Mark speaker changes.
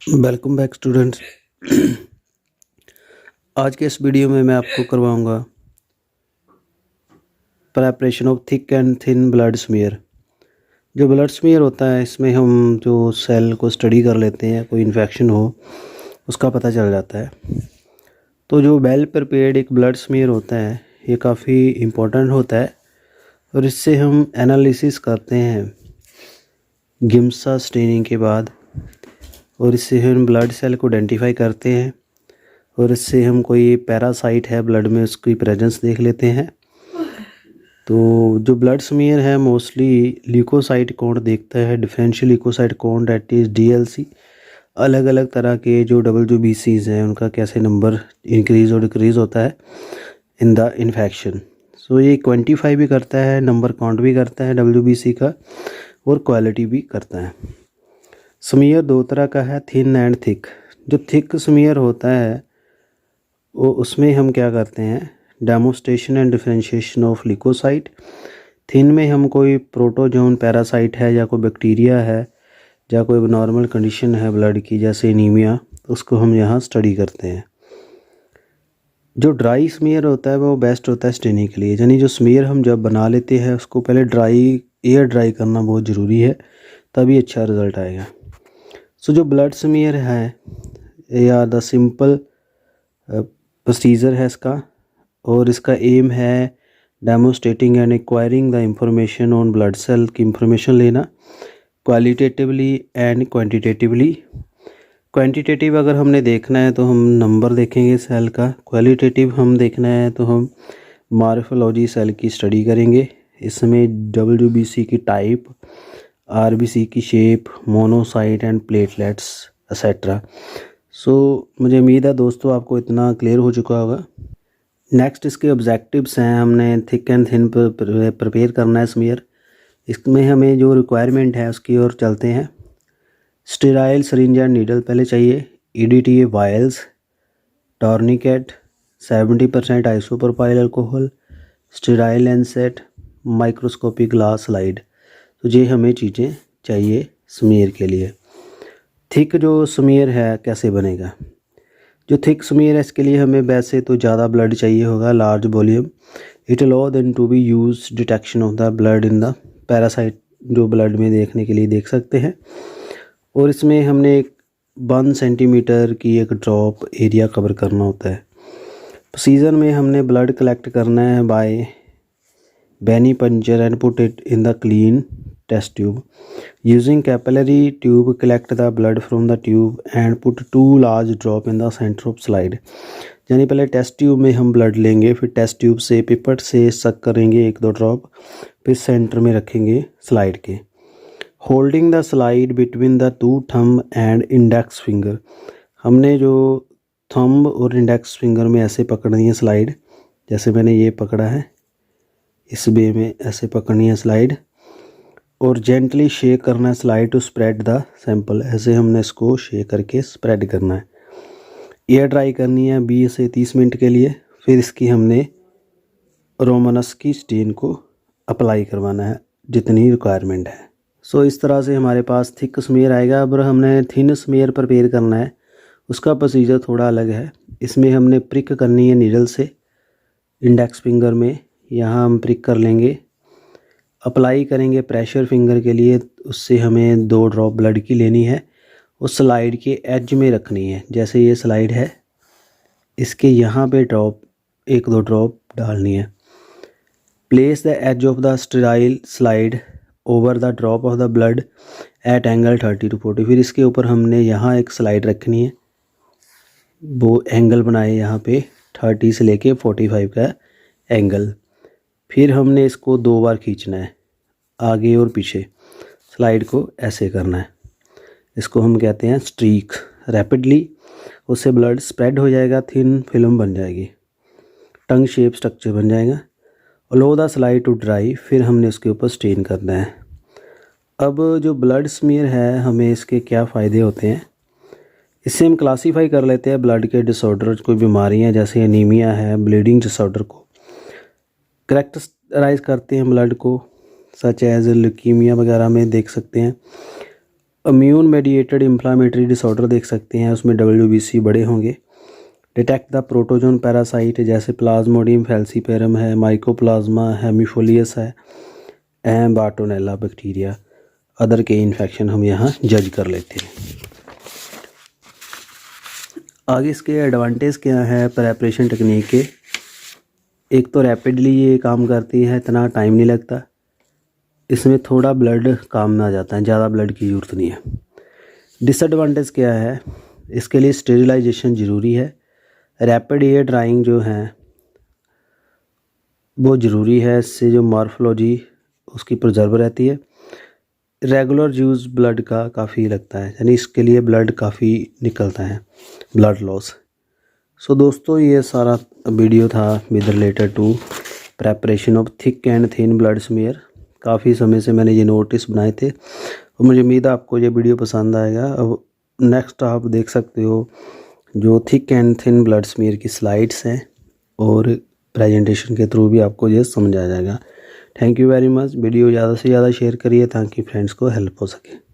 Speaker 1: Welcome back students. आज के इस वीडियो में मैं आपको करवाऊंगा preparation of thick and thin blood smear. जो ब्लड स्मीयर होता है, इसमें हम जो सेल को स्टडी कर लेते हैं, कोई इन्फेक्शन हो उसका पता चल जाता है। तो जो वेल प्रिपेयर्ड एक ब्लड स्मीयर होता है, ये काफ़ी इम्पोर्टेंट होता है और इससे हम एनालिसिस करते हैं गिम्सा स्टेनिंग के बाद, और इससे हम ब्लड सेल को आइडेंटिफाई करते हैं और इससे हम कोई पैरासाइट है ब्लड में उसकी प्रेजेंस देख लेते हैं। तो जो ब्लड स्मीयर है मोस्टली ल्यूकोसाइट काउंट देखता है, differential leucocyte count that is DLC. अलग अलग तरह के जो WBCs हैं उनका कैसे नंबर इंक्रीज़ और डिक्रीज़ होता है इन द इन्फेक्शन। सो ये क्वान्टिफाई भी करता है, नंबर काउंट भी करता है WBC का, और क्वालिटी भी करता है। स्मीयर दो तरह का है, थिन एंड थिक। जो थिक स्मीयर होता है वो उसमें हम क्या करते हैं, demonstration and differentiation of leucocyte. Thin में हम कोई प्रोटोजोन पैरासाइट है या कोई बैक्टीरिया है या कोई नॉर्मल कंडीशन है ब्लड की जैसे एनीमिया, उसको हम यहाँ स्टडी करते हैं। जो ड्राई स्मीयर होता है वो बेस्ट होता है स्टेनिंग के लिए, यानी जो स्मीयर हम जब बना लेते हैं उसको पहले एयर ड्राई करना बहुत ज़रूरी है, तभी अच्छा रिज़ल्ट आएगा। सो जो ब्लड स्मीयर है या द सिंपल प्रोसीजर है इसका, और इसका एम है demonstrating and acquiring the information on blood cell की इंफॉर्मेशन लेना, क्वालिटेटिवली एंड क्वांटिटेटिवली। क्वांटिटेटिव अगर हमने देखना है तो हम नंबर देखेंगे सेल का, क्वालिटेटिव हम देखना है तो हम मॉर्फोलॉजी सेल की स्टडी करेंगे। इसमें WBC की टाइप, RBC की shape, monocyte and platelets etcetera. So मुझे उम्मीद है दोस्तों आपको इतना क्लियर हो चुका होगा। नेक्स्ट इसके ऑब्जेक्टिव्स हैं, हमने थिक एंड थिन प्रिपेयर करना है स्मीयर। इसमें हमें जो रिक्वायरमेंट है उसकी ओर चलते हैं। स्टेराइल सिरिंज एंड नीडल पहले चाहिए, EDTA vials, tourniquet, 70% isopropyl alcohol, sterile lancet, microscopic glass slide. तो ये हमें चीज़ें चाहिए स्मीयर के लिए। थिक जो स्मीयर है कैसे बनेगा, जो थिक स्मीयर है इसके लिए हमें वैसे तो ज़्यादा ब्लड चाहिए होगा, large volume. It allow then to be use detection of the blood in the parasite, जो ब्लड में देखने के लिए देख सकते हैं। और इसमें हमने 1 सेंटीमीटर की एक ड्रॉप एरिया कवर करना होता है। प्रोसीजर में हमने ब्लड कलेक्ट करना है by venipuncture and put it in the clean test tube. Using capillary tube collect the blood from the tube and put 2 large drop in the centre of slide. यानी पहले test tube में हम blood लेंगे, फिर test tube से पिपट से सक करेंगे 1-2 ड्रॉप, फिर सेंटर में रखेंगे स्लाइड के। Holding the slide between the 2 thumb and index finger. हमने जो थंब और इंडेक्स फिंगर में ऐसे पकड़नी है स्लाइड, जैसे मैंने ये पकड़ा है, इस वे में ऐसे पकड़नी है स्लाइड, और जेंटली शेक करना है slide to spread the sample. ऐसे हमने इसको शेक करके स्प्रेड करना है। एयर ड्राई करनी है 20 से 30 मिनट के लिए, फिर इसकी हमने रोमानस की स्टेन को अप्लाई करवाना है जितनी रिक्वायरमेंट है। सो इस तरह से हमारे पास थिक स्मीयर आएगा। अब हमने थिन स्मीयर प्रिपेयर करना है, उसका प्रोसीजर थोड़ा अलग है। इसमें हमने प्रिक करनी है नीडल से इंडेक्स फिंगर में, यहाँ हम प्रिक कर लेंगे, अप्लाई करेंगे प्रेशर फिंगर के लिए। उससे हमें 2 ड्रॉप ब्लड की लेनी है, उस स्लाइड के एज में रखनी है। जैसे ये स्लाइड है, इसके यहाँ पे ड्रॉप 1-2 ड्रॉप डालनी है। Place the edge of the sterile slide over the drop of the blood at angle 30 to 40। फिर इसके ऊपर हमने यहाँ एक स्लाइड रखनी है, वो एंगल बनाए यहाँ पे 30 से लेके 45 का एंगल। फिर हमने इसको 2 बार खींचना है, आगे और पीछे स्लाइड को ऐसे करना है। इसको हम कहते हैं स्ट्रीक। रैपिडली उससे ब्लड स्प्रेड हो जाएगा, थिन फिल्म बन जाएगी, टंग शेप स्ट्रक्चर बन जाएगा। Allow the slide to dry, फिर हमने उसके ऊपर स्टेन करना है। अब जो ब्लड स्मीयर है, हमें इसके क्या फ़ायदे होते हैं, इससे हम क्लासीफाई कर लेते हैं ब्लड के डिसऑर्डर, कोई बीमारियां जैसे एनीमिया है, ब्लीडिंग डिसऑर्डर को करेक्टराइज करते हैं ब्लड को, सच एज ल्यूकीमिया वगैरह में देख सकते हैं। इम्यून मेडिएटेड इन्फ्लामेटरी डिसऑर्डर देख सकते हैं, उसमें WBC बड़े होंगे। डिटेक्ट द प्रोटोजोन पैरासाइट जैसे प्लाज्मोडियम फैल्सीपेरम है, माइकोप्लाज्मा हेमीफोलियस है, एंड बार्टोनेला बैक्टीरिया अदर के इन्फेक्शन हम यहाँ जज कर लेते हैं। आगे इसके एडवांटेज क्या है प्रेपरेशन टेक्निक के। एक तो रैपिडली ये काम करती है, इतना टाइम नहीं लगता, इसमें थोड़ा ब्लड काम में आ जाता है, ज़्यादा ब्लड की ज़रूरत नहीं है। डिसएडवांटेज क्या है, इसके लिए स्टेरिलाइजेशन ज़रूरी है। रैपिड एयर ड्राइंग जो है वो ज़रूरी है, इससे जो मॉर्फोलॉजी उसकी प्रिजर्व रहती है। रेगुलर यूज़ ब्लड का काफ़ी लगता है, यानी इसके लिए ब्लड काफ़ी निकलता है, ब्लड लॉस। सो दोस्तों ये सारा वीडियो था with related to preparation of thick and thin blood smear. काफ़ी समय से मैंने ये नोटिस बनाए थे और मुझे उम्मीद है आपको ये वीडियो पसंद आएगा। अब नेक्स्ट आप देख सकते हो जो thick and thin blood smear की स्लाइड्स हैं और प्रेजेंटेशन के थ्रू भी आपको ये समझ आ जाएगा। Thank you very much. Video ज़्यादा से ज़्यादा शेयर करिए ताकि फ्रेंड्स को हेल्प हो सके।